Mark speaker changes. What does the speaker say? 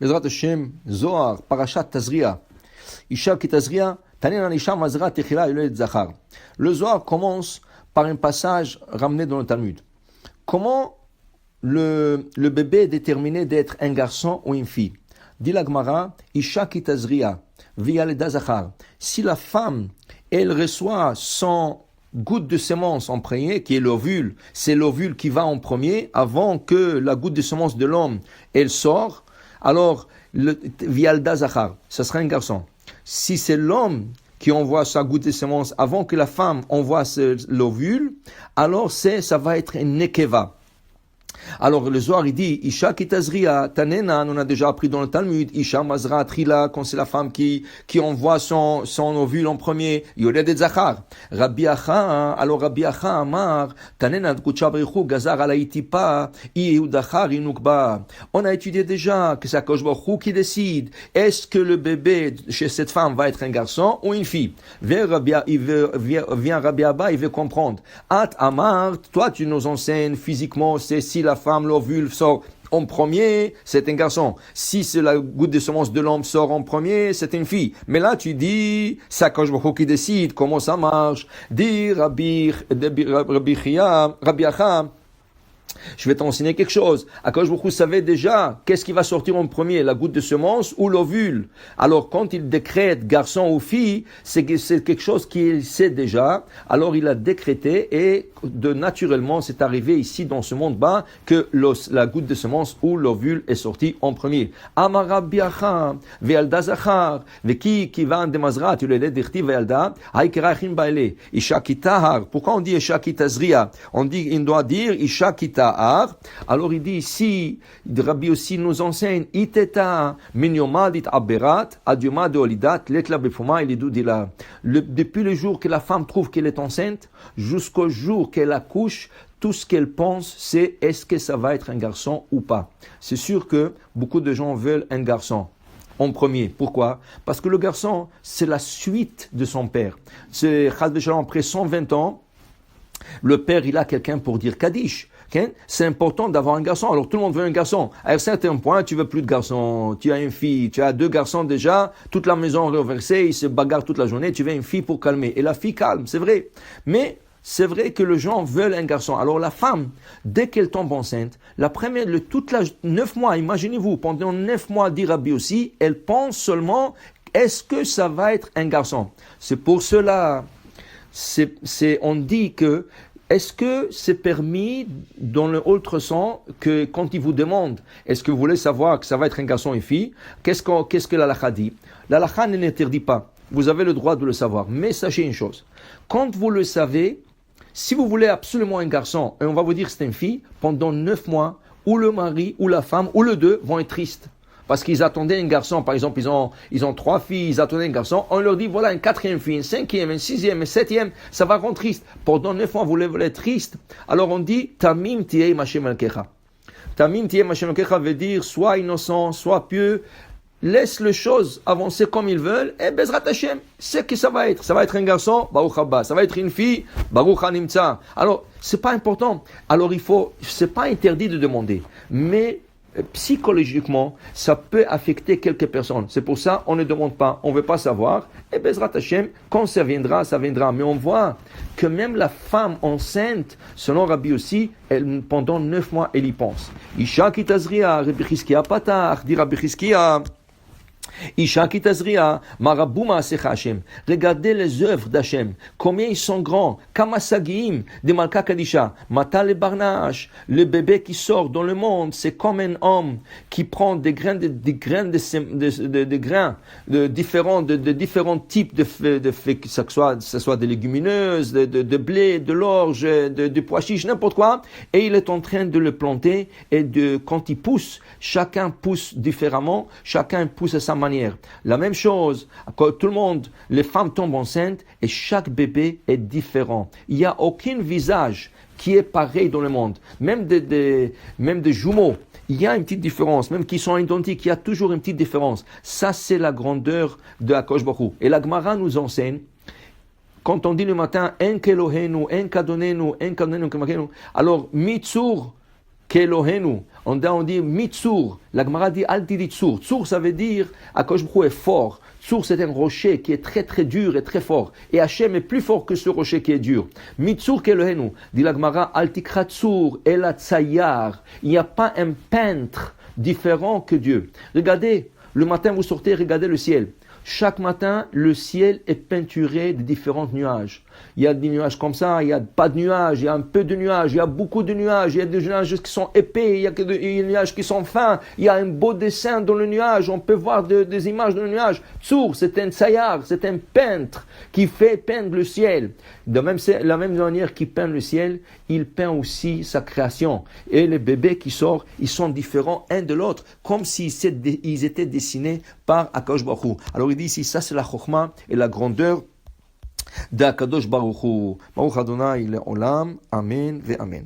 Speaker 1: Bezrat Hashem, Zohar, Parashat Tazria. Isha ki Tazria, Tanen Isha Mazra Techila Yolet Zachar. Le Zohar commence par un passage ramené dans le Talmud. Comment le bébé est déterminé d'être un garçon ou une fille? Dit la Gemara, Isha ki Tazria, Viyaleda Zachar. Si la femme, elle reçoit son goutte de semence en premier, qui est l'ovule, c'est l'ovule qui va en premier, avant que la goutte de semence de l'homme, elle sort, alors, Vialda Zachar, ça sera un garçon. Si c'est l'homme qui envoie sa goutte de semence avant que la femme envoie l'ovule, alors ça va être un nekeva. Alors le Zohar il dit Isha ki tazria tanena, on a déjà appris dans le Talmud, Isha mazra trila, quand c'est la femme qui envoie son ovule en premier, Yoled et Zachar. Rabbi Acha, alors Rabbi Acha amar tanena kuchabrichu gazar alaitipa iudachar inukba. On a étudié déjà que c'est Akadosh Baruch Hu qui décide est-ce que le bébé chez cette femme va être un garçon ou une fille. Vient Rabbi Abba, il veut comprendre. At amar, toi tu nous enseignes physiquement, c'est si la femme, l'ovule sort en premier, c'est un garçon. Si c'est la goutte de semence de l'homme sort en premier, c'est une fille. Mais là, tu dis, c'est Akadosh Baruch Hu qui décide comment ça marche. Dis Rabbi Acha, je vais t'enseigner quelque chose. Akadosh Baruch Hu savait déjà qu'est-ce qui va sortir en premier, la goutte de semence ou l'ovule. Alors quand il décrète garçon ou fille, c'est quelque chose qu'il sait déjà. Alors il a décrété et naturellement c'est arrivé ici dans ce monde-bas que la goutte de semence ou l'ovule est sortie en premier. Amar Rabbi Acha ve'alda zachar ve'ki kivan de mazrat yuledet dirti ve'alda ha'ikirachim ba'ele isha ki tahar. Pourquoi on dit isha ki tazria? On doit dire isha ki tahar. Alors il dit ici, Rabbi aussi nous enseigne, iteta minyomadit aberat adiuma de olidat letla befuma il dit là. Depuis le jour que la femme trouve qu'elle est enceinte, jusqu'au jour qu'elle accouche, tout ce qu'elle pense, c'est est-ce que ça va être un garçon ou pas. C'est sûr que beaucoup de gens veulent un garçon en premier. Pourquoi? Parce que le garçon, c'est la suite de son père. C'est après 120 ans, le père, il a quelqu'un pour dire Kaddish. Okay? C'est important d'avoir un garçon. Alors tout le monde veut un garçon. À un certain point, tu veux plus de garçons. Tu as une fille, tu as 2 garçons déjà. Toute la maison renversée, ils se bagarrent toute la journée. Tu veux une fille pour calmer. Et la fille calme, c'est vrai. Mais c'est vrai que les gens veulent un garçon. Alors la femme, dès qu'elle tombe enceinte, toute la 9 mois, imaginez-vous, pendant 9 mois, dit Rabbi aussi, elle pense seulement, est-ce que ça va être un garçon? C'est pour cela, on dit que est-ce que c'est permis dans le ultrason que quand il vous demande, est-ce que vous voulez savoir que ça va être un garçon et une fille, qu'est-ce que l'halakha dit? L'halakha ne l'interdit pas. Vous avez le droit de le savoir. Mais sachez une chose. Quand vous le savez, si vous voulez absolument un garçon, et on va vous dire que c'est une fille, pendant 9 mois, ou le mari, ou la femme, ou les deux vont être tristes. Parce qu'ils attendaient un garçon, par exemple, ils ont 3 filles, ils attendaient un garçon, on leur dit, voilà, une 4e fille, une 5e, une 6e, une 7e, ça va rendre triste. Pendant 9 mois, vous voulez être triste. Alors on dit, Tamim tiei Mashem Elkecha. Tamim tiei Mashem Elkecha veut dire, sois innocent, sois pieux, laisse les choses avancer comme ils veulent, et Bezrat Hashem, c'est que ça va être. Ça va être un garçon, Baruch Haba. Ça va être une fille, Baruch Hanimtza. Alors, c'est pas important. Alors c'est pas interdit de demander. Mais, psychologiquement, ça peut affecter quelques personnes. C'est pour ça, on ne demande pas, on ne veut pas savoir. Et Bezrat Hashem, quand ça viendra, ça viendra. Mais on voit que même la femme enceinte, selon Rabbi aussi, pendant 9 mois, elle y pense. Isha ki tazria, Rabbi Chizkiya patach, dit Rabbi Chizkiya. Isha ki tazria, marabou ma'asecha Hashem. Regardez les œuvres d'Hashem. Combien ils sont grands. Kamasagiim de Malka Kadisha. Mata le barnash. Le bébé qui sort dans le monde, c'est comme un homme qui prend des grains de différents types que ce soit des légumineuses, de blé, de l'orge, de pois chiches, n'importe quoi. Et il est en train de le planter et quand il pousse, chacun pousse différemment, chacun pousse à sa manière. La même chose, quand tout le monde, les femmes tombent enceintes et chaque bébé est différent. Il n'y a aucun visage qui est pareil dans le monde. Même des jumeaux, il y a une petite différence. Même qui sont identiques, il y a toujours une petite différence. Ça, c'est la grandeur de Akadosh Baruch Hu. Et la Gemara nous enseigne, quand on dit le matin, En kelohenu, En kadonenu, En kadonenu, alors, mitzur, Kelohenu. On dit Mitsur. La Gemara dit Altidi Tsur. Tsur, ça veut dire Akadosh Baruch Hu est fort. Tsur, c'est un rocher qui est très très dur et très fort. Et Hachem est plus fort que ce rocher qui est dur. Mitsur Kelohenu. Dit la Gemara Altikra Tsur Ela Tsayar. Il n'y a pas un peintre différent que Dieu. Regardez, le matin vous sortez, regardez le ciel. Chaque matin, le ciel est peinturé de différents nuages. Il y a des nuages comme ça, il n'y a pas de nuages, il y a un peu de nuages, il y a beaucoup de nuages, il y a des nuages qui sont épais, il y a des nuages qui sont fins, il y a un beau dessin dans le nuage, on peut voir des images dans le nuage. Tsur, c'est un tsayar, c'est un peintre qui fait peindre le ciel. De la même manière qu'il peint le ciel, il peint aussi sa création. Et les bébés qui sortent, ils sont différents un de l'autre, comme s'ils étaient dessinés par Akadosh Baruch Hu. Alors il dit ici, ça c'est la chokhma et la grandeur d'Akadosh Baruch Hu. Baruch Adonai le'olam, amen ve amen.